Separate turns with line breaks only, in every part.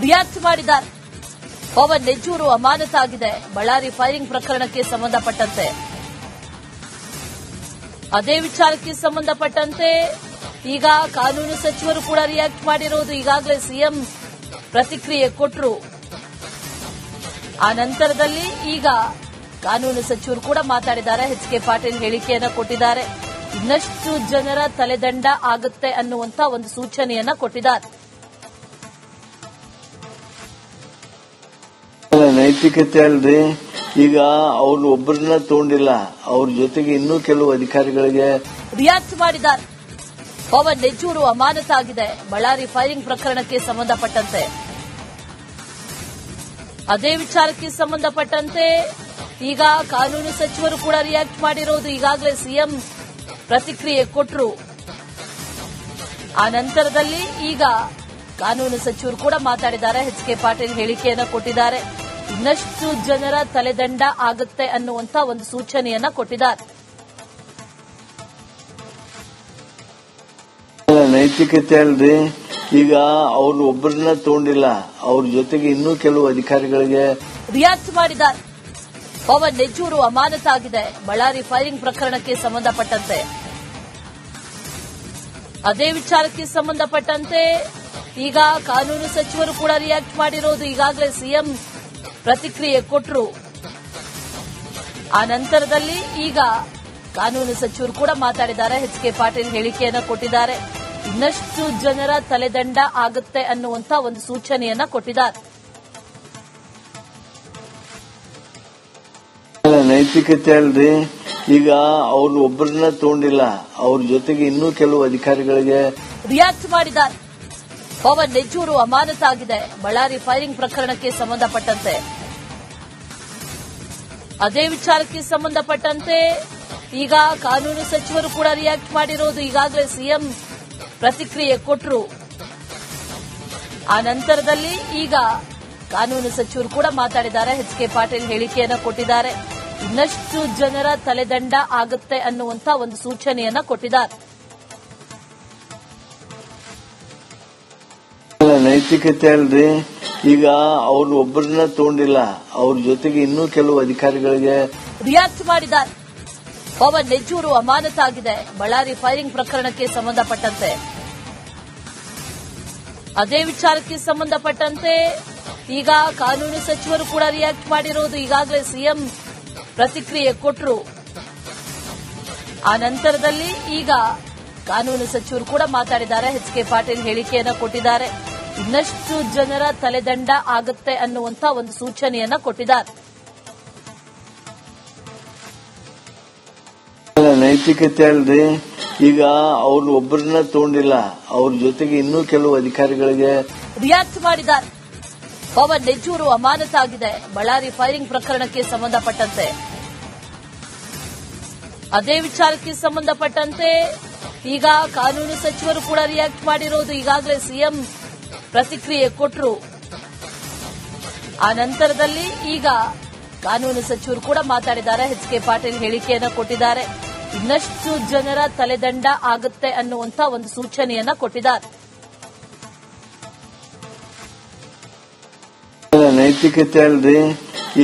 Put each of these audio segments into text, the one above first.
React ಮಾಡಿದ್ದಾರೆ. Pavan ನೆಜ್ಜೂರು ಅಮಾನತಾಗಿದೆ Ballari firing ಪ್ರಕರಣಕ್ಕೆ ಸಂಬಂಧಪಟ್ಟಂತೆ. ಅದೇ ವಿಚಾರಕ್ಕೆ ಸಂಬಂಧಪಟ್ಟಂತೆ ಈಗ ಕಾನೂನು ಸಚಿವರು ಕೂಡ ರಿಯಾಕ್ಟ್ ಮಾಡಿರೋದು. ಈಗಾಗಲೇ ಸಿಎಂ ಪ್ರತಿಕ್ರಿಯೆ ಕೊಟ್ಟರು. ಆ ನಂತರದಲ್ಲಿ ಈಗ ಕಾನೂನು ಸಚಿವರು ಕೂಡ ಮಾತಾಡಿದ್ದಾರೆ. ಎಚ್ ಕೆ ಪಾಟೀಲ್ ಹೇಳಿಕೆಯನ್ನ ಕೊಟ್ಟಿದ್ದಾರೆ. ಇನ್ನಷ್ಟು ಜನರ ತಲೆದಂಡ ಆಗುತ್ತೆ ಅನ್ನುವಂತ ಒಂದು ಸೂಚನೆಯನ್ನ ಕೊಟ್ಟಿದ್ದಾರೆ.
ನೈತಿಕತೆ ಅಲ್ರಿ, ಈಗ ಅವ್ರು ಒಬ್ಬರನ್ನ ತಗೊಂಡಿಲ್ಲ, ಅವ್ರ ಜೊತೆಗೆ ಇನ್ನೂ ಕೆಲವು ಅಧಿಕಾರಿಗಳಿಗೆ
ರಿಯಾಕ್ಟ್ ಮಾಡಿದ್ದಾರೆ. ಪವನ್ ನೆಜ್ಜೂರು ಅಮಾನತಾಗಿದೆ ಬಳ್ಳಾರಿ ಫೈರಿಂಗ್ ಪ್ರಕರಣಕ್ಕೆ ಸಂಬಂಧಪಟ್ಟಂತೆ. ಅದೇ ವಿಚಾರಕ್ಕೆ ಸಂಬಂಧಪಟ್ಟಂತೆ ಈಗ ಕಾನೂನು ಸಚಿವರು ಕೂಡ ರಿಯಾಕ್ಟ್ ಮಾಡಿರೋದು. ಈಗಾಗಲೇ ಸಿಎಂ ಪ್ರತಿಕ್ರಿಯೆ ಕೊಟ್ಟರು. ಆ ನಂತರದಲ್ಲಿ ಈಗ ಕಾನೂನು ಸಚಿವರು ಕೂಡ ಮಾತಾಡಿದ್ದಾರೆ. ಎಚ್ ಕೆ ಪಾಟೀಲ್ ಹೇಳಿಕೆಯನ್ನ ಕೊಟ್ಟಿದ್ದಾರೆ. ಇನ್ನಷ್ಟು ಜನರ ತಲೆದಂಡ ಆಗುತ್ತೆ ಅನ್ನುವಂತ ಒಂದು ಸೂಚನೆಯನ್ನ ಕೊಟ್ಟಿದ್ದಾರೆ.
ನೈತಿಕತೆ ಅಲ್ರಿ, ಈಗ ಅವ್ರು ಒಬ್ಬರನ್ನ ತಗೊಂಡಿಲ್ಲ, ಅವ್ರ ಜೊತೆಗೆ ಇನ್ನೂ ಕೆಲವು ಅಧಿಕಾರಿಗಳಿಗೆ
ರಿಯಾಕ್ಟ್ ಮಾಡಿದ್ದಾರೆ. ಪವನ್ ನೆಜ್ಜೂರು ಅಮಾನತಾಗಿದೆ ಬಳ್ಳಾರಿ ಫೈರಿಂಗ್ ಪ್ರಕರಣಕ್ಕೆ ಸಂಬಂಧಪಟ್ಟಂತೆ. ಅದೇ ವಿಚಾರಕ್ಕೆ ಸಂಬಂಧಪಟ್ಟಂತೆ ಈಗ ಕಾನೂನು ಸಚಿವರು ಕೂಡ ರಿಯಾಕ್ಟ್ ಮಾಡಿರೋದು. ಈಗಾಗಲೇ ಸಿಎಂ ಪ್ರತಿಕ್ರಿಯೆ ಕೊಟ್ಟರು. ಆ ನಂತರದಲ್ಲಿ ಈಗ ಕಾನೂನು ಸಚಿವರು ಕೂಡ ಮಾತಾಡಿದ್ದಾರೆ. ಎಚ್ ಕೆ ಪಾಟೀಲ್ ಹೇಳಿಕೆಯನ್ನ ಕೊಟ್ಟಿದ್ದಾರೆ. ಇನ್ನಷ್ಟು ಜನರ ತಲೆದಂಡ ಆಗುತ್ತೆ ಅನ್ನುವಂತ ಒಂದು ಸೂಚನೆಯನ್ನ ಕೊಟ್ಟಿದ್ದಾರೆ.
ನೈತಿಕತೆ ಅಲ್ರಿ, ಈಗ ಅವ್ರು ಒಬ್ಬರನ್ನ ತಗೊಂಡಿಲ್ಲ, ಅವ್ರ ಜೊತೆಗೆ ಇನ್ನೂ ಕೆಲವು ಅಧಿಕಾರಿಗಳಿಗೆ
ರಿಯಾಕ್ಟ್ ಮಾಡಿದ್ದಾರೆ. ಪವನ್ ನೆಜ್ಜೂರು ಅಮಾನತಾಗಿದೆ ಬಳ್ಳಾರಿ ಫೈರಿಂಗ್ ಪ್ರಕರಣಕ್ಕೆ ಸಂಬಂಧಪಟ್ಟಂತೆ. ಅದೇ ವಿಚಾರಕ್ಕೆ ಸಂಬಂಧಪಟ್ಟಂತೆ ಈಗ ಕಾನೂನು ಸಚಿವರು ಕೂಡ ರಿಯಾಕ್ಟ್ ಮಾಡಿರೋದು. ಈಗಾಗಲೇ ಸಿಎಂ ಪ್ರತಿಕ್ರಿಯೆ ಕೊಟ್ಟರು. ಆ ನಂತರದಲ್ಲಿ ಈಗ ಕಾನೂನು ಸಚಿವರು ಕೂಡ ಮಾತಾಡಿದ್ದಾರೆ. ಎಚ್ ಕೆ ಪಾಟೀಲ್ ಹೇಳಿಕೆಯನ್ನ ಕೊಟ್ಟಿದ್ದಾರೆ. ಇನ್ನಷ್ಟು ಜನರ ತಲೆದಂಡ ಆಗುತ್ತೆ ಅನ್ನುವಂತ ಒಂದು ಸೂಚನೆಯನ್ನ ಕೊಟ್ಟಿದ್ದಾರೆ.
ನೈತಿಕತೆ ಅಲ್ರಿ, ಈಗ ಅವ್ರು ಒಬ್ಬರನ್ನ ತಗೊಂಡಿಲ್ಲ, ಅವ್ರ ಜೊತೆಗೆ ಇನ್ನೂ ಕೆಲವು ಅಧಿಕಾರಿಗಳಿಗೆ
ರಿಯಾಕ್ಟ್ ಮಾಡಿದ್ದಾರೆ. ಪವನ್ ನೆಜ್ಜೂರು ಅಮಾನತಾಗಿದೆ ಬಳ್ಳಾರಿ ಫೈರಿಂಗ್ ಪ್ರಕರಣಕ್ಕೆ ಸಂಬಂಧಪಟ್ಟಂತೆ. ಅದೇ ವಿಚಾರಕ್ಕೆ ಸಂಬಂಧಪಟ್ಟಂತೆ ಈಗ ಕಾನೂನು ಸಚಿವರು ಕೂಡ ರಿಯಾಕ್ಟ್ ಮಾಡಿರೋದು. ಈಗಾಗಲೇ ಸಿಎಂ ಪ್ರತಿಕ್ರಿಯೆ ಕೊಟ್ಟರು. ಆ ನಂತರದಲ್ಲಿ ಈಗ ಕಾನೂನು ಸಚಿವರು ಕೂಡ ಮಾತಾಡಿದ್ದಾರೆ. ಎಚ್ ಕೆ ಪಾಟೀಲ್ ಹೇಳಿಕೆಯನ್ನ ಕೊಟ್ಟಿದ್ದಾರೆ. ಇನ್ನಷ್ಟು ಜನರ ತಲೆದಂಡ ಆಗುತ್ತೆ ಅನ್ನುವಂತ ಒಂದು ಸೂಚನೆಯನ್ನ ಕೊಟ್ಟಿದ್ದಾರೆ.
ನೈತಿಕತೆ ಅಲ್ರಿ, ಈಗ ಅವ್ರು ಒಬ್ಬರನ್ನ ತಗೊಂಡಿಲ್ಲ, ಅವ್ರ ಜೊತೆಗೆ ಇನ್ನೂ ಕೆಲವು ಅಧಿಕಾರಿಗಳಿಗೆ
ರಿಯಾಕ್ಟ್ ಮಾಡಿದ್ದಾರೆ. ಪವನ್ ನೆಜ್ಜೂರು ಅಮಾನತಾಗಿದೆ ಬಳ್ಳಾರಿ ಫೈರಿಂಗ್ ಪ್ರಕರಣಕ್ಕೆ ಸಂಬಂಧಪಟ್ಟಂತೆ. ಅದೇ ವಿಚಾರಕ್ಕೆ ಸಂಬಂಧಪಟ್ಟಂತೆ ಈಗ ಕಾನೂನು ಸಚಿವರು ಕೂಡ ರಿಯಾಕ್ಟ್ ಮಾಡಿರೋದು. ಈಗಾಗಲೇ ಸಿಎಂ ಪ್ರತಿಕ್ರಿಯೆ ಕೊಟ್ಟರು. ಆ ನಂತರದಲ್ಲಿ ಈಗ ಕಾನೂನು ಸಚಿವರು ಕೂಡ ಮಾತಾಡಿದ್ದಾರೆ. ಎಚ್ ಕೆ ಪಾಟೀಲ್ ಹೇಳಿಕೆಯನ್ನ ಕೊಟ್ಟಿದ್ದಾರೆ. ಇನ್ನಷ್ಟು ಜನರ ತಲೆದಂಡ ಆಗುತ್ತೆ ಅನ್ನುವಂತ ಒಂದು ಸೂಚನೆಯನ್ನ ಕೊಟ್ಟಿದ್ದಾರೆ.
ನೈತಿಕತೆ ಅಲ್ರಿ,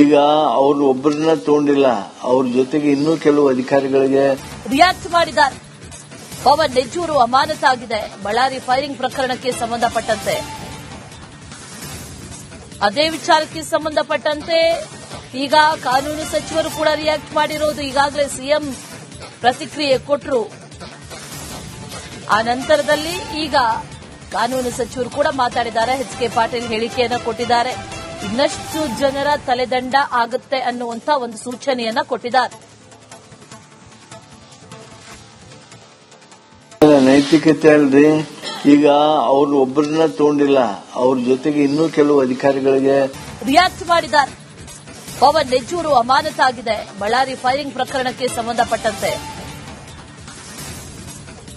ಈಗ ಅವ್ರು ಒಬ್ಬರನ್ನ ತಗೊಂಡಿಲ್ಲ, ಅವ್ರ ಜೊತೆಗೆ ಇನ್ನೂ ಕೆಲವು ಅಧಿಕಾರಿಗಳಿಗೆ
ರಿಯಾಕ್ಟ್ ಮಾಡಿದ್ದಾರೆ. ಪವನ್ ನೆಜ್ಜೂರು ಅಮಾನತಾಗಿದೆ ಬಳ್ಳಾರಿ ಫೈರಿಂಗ್ ಪ್ರಕರಣಕ್ಕೆ ಸಂಬಂಧಪಟ್ಟಂತೆ. ಅದೇ ವಿಚಾರಕ್ಕೆ ಸಂಬಂಧಪಟ್ಟಂತೆ ಈಗ ಕಾನೂನು ಸಚಿವರು ಕೂಡ ರಿಯಾಕ್ಟ್ ಮಾಡಿರೋದು. ಈಗಾಗಲೇ ಸಿಎಂ ಪ್ರತಿಕ್ರಿಯೆ ಕೊಟ್ಟರು. ಆ ನಂತರದಲ್ಲಿ ಈಗ ಕಾನೂನು ಸಚಿವರು ಕೂಡ ಮಾತಾಡಿದ್ದಾರೆ. ಎಚ್ ಕೆ ಪಾಟೀಲ್ ಹೇಳಿಕೆಯನ್ನ ಕೊಟ್ಟಿದ್ದಾರೆ. ಇನ್ನಷ್ಟು ಜನರ ತಲೆದಂಡ ಆಗುತ್ತೆ ಅನ್ನುವಂತ ಒಂದು ಸೂಚನೆಯನ್ನ ಕೊಟ್ಟಿದ್ದಾರೆ.
ನೈತಿಕತೆ ಅಲ್ರಿ, ಈಗ ಅವ್ರು ಒಬ್ಬರನ್ನ ತಗೊಂಡಿಲ್ಲ, ಅವ್ರ ಜೊತೆಗೆ ಇನ್ನೂ ಕೆಲವು ಅಧಿಕಾರಿಗಳಿಗೆ
ರಿಯಾಕ್ಟ್ ಮಾಡಿದ್ದಾರೆ. ಪವನ್ ನೆಜ್ಜೂರು ಅಮಾನತಾಗಿದೆ ಬಳ್ಳಾರಿ ಫೈರಿಂಗ್ ಪ್ರಕರಣಕ್ಕೆ ಸಂಬಂಧಪಟ್ಟಂತೆ.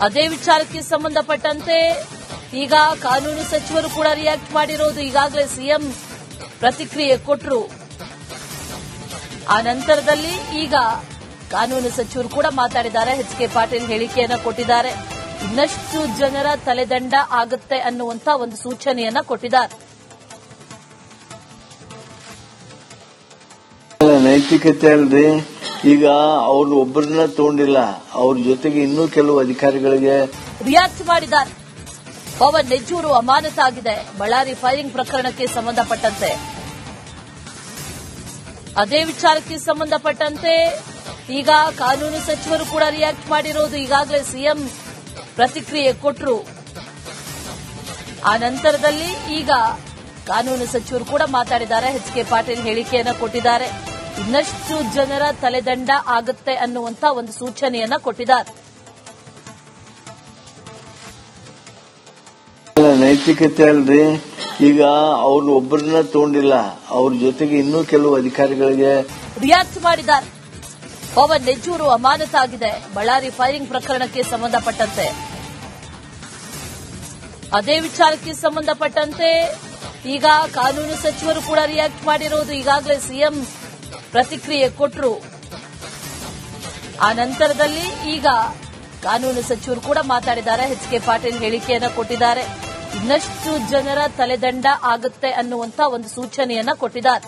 ಅದೇ ವಿಚಾರಕ್ಕೆ ಸಂಬಂಧಪಟ್ಟಂತೆ ಈಗ ಕಾನೂನು ಸಚಿವರು ಕೂಡ ರಿಯಾಕ್ಟ್ ಮಾಡಿರೋದು. ಈಗಾಗಲೇ ಸಿಎಂ ಪ್ರತಿಕ್ರಿಯೆ ಕೊಟ್ಟರು. ಆ ನಂತರದಲ್ಲಿ ಈಗ ಕಾನೂನು ಸಚಿವರು ಕೂಡ ಮಾತಾಡಿದ್ದಾರೆ. ಎಚ್ ಕೆ ಪಾಟೀಲ್ ಹೇಳಿಕೆಯನ್ನ ಕೊಟ್ಟಿದ್ದಾರೆ. ಇನ್ನಷ್ಟು ಜನರ ತಲೆದಂಡ ಆಗುತ್ತೆ ಅನ್ನುವಂತ ಒಂದು ಸೂಚನೆಯನ್ನ ಕೊಟ್ಟಿದ್ದಾರೆ.
ನೈತಿಕತೆ ಅಲ್ರಿ. ಈಗ ಅವ್ರು ಒಬ್ಬರನ್ನ ತಗೊಂಡಿಲ್ಲ, ಅವ್ರ ಜೊತೆಗೆ ಇನ್ನೂ ಕೆಲವು ಅಧಿಕಾರಿಗಳಿಗೆ
ರಿಯಾಕ್ಟ್ ಮಾಡಿದ್ದಾರೆ. ಪವನ್ ನೆಜ್ಜೂರು ಅಮಾನತಾಗಿದೆ ಬಳ್ಳಾರಿ ಫೈರಿಂಗ್ ಪ್ರಕರಣಕ್ಕೆ ಸಂಬಂಧಪಟ್ಟಂತೆ. ಅದೇ ವಿಚಾರಕ್ಕೆ ಸಂಬಂಧಪಟ್ಟಂತೆ ಈಗ ಕಾನೂನು ಸಚಿವರು ಕೂಡ ರಿಯಾಕ್ಟ್ ಮಾಡಿರೋದು. ಈಗಾಗಲೇ ಸಿಎಂ ಪ್ರತಿಕ್ರಿಯೆ ಕೊಟ್ಟರು. ಆ ನಂತರದಲ್ಲಿ ಈಗ ಕಾನೂನು ಸಚಿವರು ಕೂಡ ಮಾತಾಡಿದ್ದಾರೆ. ಎಚ್ ಕೆ ಪಾಟೀಲ್ ಹೇಳಿಕೆಯನ್ನ ಕೊಟ್ಟಿದ್ದಾರೆ. ಇನ್ನಷ್ಟು ಜನರ ತಲೆದಂಡ ಆಗುತ್ತೆ ಅನ್ನುವಂತ ಒಂದು ಸೂಚನೆಯನ್ನ ಕೊಟ್ಟಿದ್ದಾರೆ.
ನೈತಿಕತೆ ಅಲ್ರಿ. ಈಗ ಅವ್ರು ಒಬ್ಬರನ್ನ ತಗೊಂಡಿಲ್ಲ, ಅವ್ರ ಜೊತೆಗೆ ಇನ್ನೂ ಕೆಲವು ಅಧಿಕಾರಿಗಳಿಗೆ
ರಿಯಾಕ್ಟ್ ಮಾಡಿದ್ದಾರೆ. ಪವನ್ ನೆಜ್ಜೂರು ಅಮಾನತಾಗಿದೆ ಬಳ್ಳಾರಿ ಫೈರಿಂಗ್ ಪ್ರಕರಣಕ್ಕೆ ಸಂಬಂಧಪಟ್ಟಂತೆ. ಅದೇ ವಿಚಾರಕ್ಕೆ ಸಂಬಂಧಪಟ್ಟಂತೆ ಈಗ ಕಾನೂನು ಸಚಿವರು ಕೂಡ ರಿಯಾಕ್ಟ್ ಮಾಡಿರೋದು. ಈಗಾಗಲೇ ಸಿಎಂ ಪ್ರತಿಕ್ರಿಯೆ ಕೊಟ್ಟರು. ಆ ನಂತರದಲ್ಲಿ ಈಗ ಕಾನೂನು ಸಚಿವರು ಕೂಡ ಮಾತಾಡಿದ್ದಾರೆ. ಎಚ್ ಕೆ ಪಾಟೀಲ್ ಹೇಳಿಕೆಯನ್ನ ಕೊಟ್ಟಿದ್ದಾರೆ. ಇನ್ನಷ್ಟು ಜನರ ತಲೆದಂಡ ಆಗುತ್ತೆ ಅನ್ನುವಂತ ಒಂದು ಸೂಚನೆಯನ್ನ ಕೊಟ್ಟಿದ್ದಾರೆ.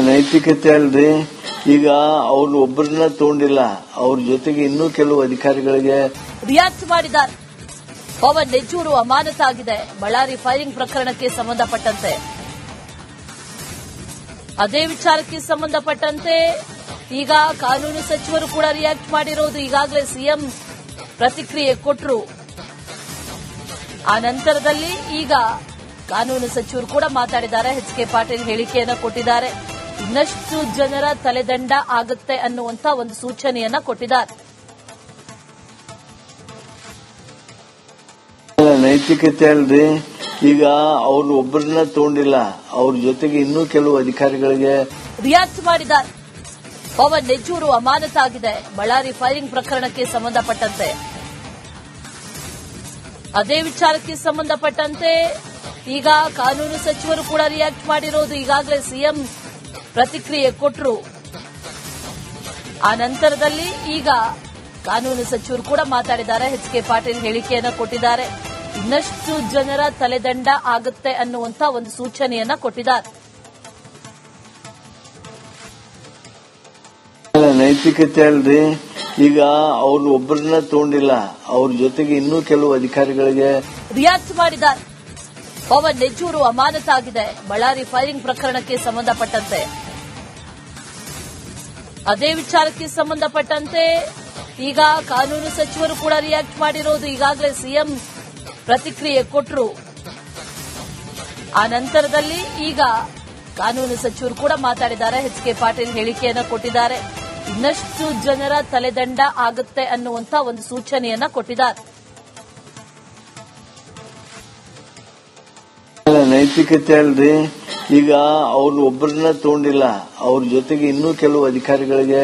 ನೈತಿಕತೆ ಅಲ್ರಿ. ಈಗ ಅವ್ರು ಒಬ್ಬರನ್ನ ತಗೊಂಡಿಲ್ಲ, ಅವ್ರ ಜೊತೆಗೆ ಇನ್ನೂ ಕೆಲವು ಅಧಿಕಾರಿಗಳಿಗೆ
ರಿಯಾಕ್ಟ್ ಮಾಡಿದ್ದಾರೆ. ಪವನ್ ನೆಜ್ಜೂರು ಅಮಾನತಾಗಿದೆ ಬಳ್ಳಾರಿ ಫೈರಿಂಗ್ ಪ್ರಕರಣಕ್ಕೆ ಸಂಬಂಧಪಟ್ಟಂತೆ. ಅದೇ ವಿಚಾರಕ್ಕೆ ಸಂಬಂಧಪಟ್ಟಂತೆ ಈಗ ಕಾನೂನು ಸಚಿವರು ಕೂಡ ರಿಯಾಕ್ಟ್ ಮಾಡಿರೋದು. ಈಗಾಗಲೇ ಸಿಎಂ ಪ್ರತಿಕ್ರಿಯೆ ಕೊಟ್ಟರು. ಆ ನಂತರದಲ್ಲಿ ಈಗ ಕಾನೂನು ಸಚಿವರು ಕೂಡ ಮಾತಾಡಿದ್ದಾರೆ. ಎಚ್ ಕೆ ಪಾಟೀಲ್ ಹೇಳಿಕೆಯನ್ನ ಕೊಟ್ಟಿದ್ದಾರೆ. ಇನ್ನಷ್ಟು ಜನರ ತಲೆದಂಡ ಆಗುತ್ತೆ ಅನ್ನುವಂತ ಒಂದು ಸೂಚನೆಯನ್ನ ಕೊಟ್ಟಿದ್ದಾರೆ.
ನೈತಿಕತೆ ಅಲ್ರಿ. ಈಗ ಅವ್ರು ಒಬ್ಬರನ್ನ ತಗೊಂಡಿಲ್ಲ, ಅವ್ರ ಜೊತೆಗೆ ಇನ್ನೂ ಕೆಲವು ಅಧಿಕಾರಿಗಳಿಗೆ
ರಿಯಾಕ್ಟ್ ಮಾಡಿದ್ದಾರೆ. ಪವನ್ ನೆಜ್ಜೂರು ಅಮಾನತಾಗಿದೆ ಬಳ್ಳಾರಿ ಫೈರಿಂಗ್ ಪ್ರಕರಣಕ್ಕೆ ಸಂಬಂಧಪಟ್ಟಂತೆ. ಅದೇ ವಿಚಾರಕ್ಕೆ ಸಂಬಂಧಪಟ್ಟಂತೆ ಈಗ ಕಾನೂನು ಸಚಿವರು ಕೂಡ ರಿಯಾಕ್ಟ್ ಮಾಡಿರೋದು. ಈಗಾಗಲೇ ಸಿಎಂ ಪ್ರತಿಕ್ರಿಯೆ ಕೊಟ್ಟರು. ಆ ನಂತರದಲ್ಲಿ ಈಗ ಕಾನೂನು ಸಚಿವರು ಕೂಡ ಮಾತಾಡಿದ್ದಾರೆ. ಎಚ್ ಕೆ ಪಾಟೀಲ್ ಹೇಳಿಕೆಯನ್ನ ಕೊಟ್ಟಿದ್ದಾರೆ. ಇನ್ನಷ್ಟು ಜನರ ತಲೆದಂಡ ಆಗುತ್ತೆ ಅನ್ನುವಂತ ಒಂದು ಸೂಚನೆಯನ್ನ ಕೊಟ್ಟಿದ್ದಾರೆ.
ನೈತಿಕತೆ ಅಲ್ರಿ. ಈಗ ಅವ್ರು ಒಬ್ಬರನ್ನ ತಗೊಂಡಿಲ್ಲ, ಅವ್ರ ಜೊತೆಗೆ ಇನ್ನೂ ಕೆಲವು ಅಧಿಕಾರಿಗಳಿಗೆ
ರಿಯಾಕ್ಟ್ ಮಾಡಿದ್ದಾರೆ. ಪವನ್ ನೆಜ್ಜೂರು ಅಮಾನತಾಗಿದೆ ಬಳ್ಳಾರಿ ಫೈರಿಂಗ್ ಪ್ರಕರಣಕ್ಕೆ ಸಂಬಂಧಪಟ್ಟಂತೆ. ಅದೇ ವಿಚಾರಕ್ಕೆ ಸಂಬಂಧಪಟ್ಟಂತೆ ಈಗ ಕಾನೂನು ಸಚಿವರು ಕೂಡ ರಿಯಾಕ್ಟ್ ಮಾಡಿರೋದು. ಈಗಾಗಲೇ ಸಿಎಂ ಪ್ರತಿಕ್ರಿಯೆ ಕೊಟ್ಟರು. ಆ ನಂತರದಲ್ಲಿ ಈಗ ಕಾನೂನು ಸಚಿವರು ಕೂಡ ಮಾತಾಡಿದ್ದಾರೆ. ಎಚ್ ಕೆ ಪಾಟೀಲ್ ಹೇಳಿಕೆಯನ್ನ ಕೊಟ್ಟಿದ್ದಾರೆ. ಇನ್ನಷ್ಟು ಜನರ ತಲೆದಂಡ ಆಗುತ್ತೆ ಅನ್ನುವಂತ ಒಂದು ಸೂಚನೆಯನ್ನ ಕೊಟ್ಟಿದ್ದಾರೆ.
ನೈತಿಕತೆ ಅಲ್ರಿ. ಈಗ ಅವ್ರು ಒಬ್ಬರನ್ನ ತಗೊಂಡಿಲ್ಲ, ಅವ್ರ ಜೊತೆಗೆ ಇನ್ನೂ ಕೆಲವು ಅಧಿಕಾರಿಗಳಿಗೆ